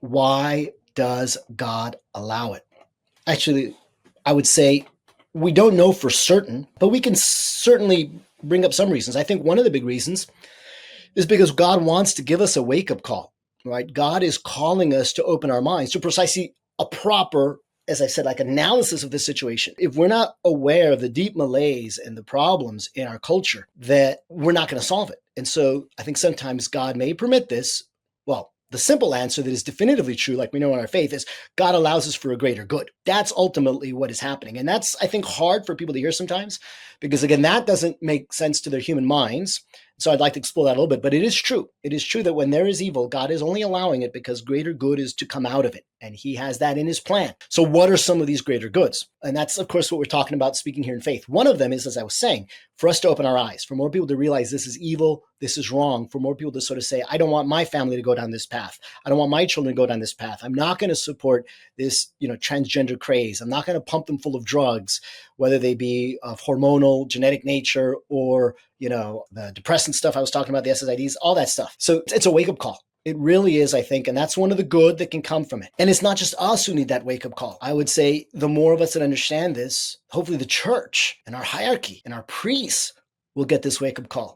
Why does God allow it? Actually, I would say we don't know for certain, but we can certainly bring up some reasons. I think one of the big reasons is because God wants to give us a wake-up call, right? God is calling us to open our minds to precisely a proper, as I said, like analysis of the situation. If we're not aware of the deep malaise and the problems in our culture, that we're not going to solve it. And so I think sometimes God may permit this. Well, the simple answer that is definitively true, like we know in our faith, is God allows us for a greater good. That's ultimately what is happening. And that's, I think, hard for people to hear sometimes because, again, that doesn't make sense to their human minds. So I'd like to explore that a little bit, but it is true. It is true that when there is evil, God is only allowing it because greater good is to come out of it. And he has that in his plan. So what are some of these greater goods? And that's, of course, what we're talking about speaking here in faith. One of them is, as I was saying, for us to open our eyes, for more people to realize this is evil, this is wrong, for more people to sort of say, I don't want my family to go down this path. I don't want my children to go down this path. I'm not going to support this, transgender craze. I'm not going to pump them full of drugs, whether they be of hormonal, genetic nature, or, the depressant stuff I was talking about, the SSIDs, all that stuff. So it's a wake-up call. It really is, I think, and that's one of the good that can come from it. And it's not just us who need that wake-up call. I would say the more of us that understand this, hopefully the church and our hierarchy and our priests will get this wake-up call.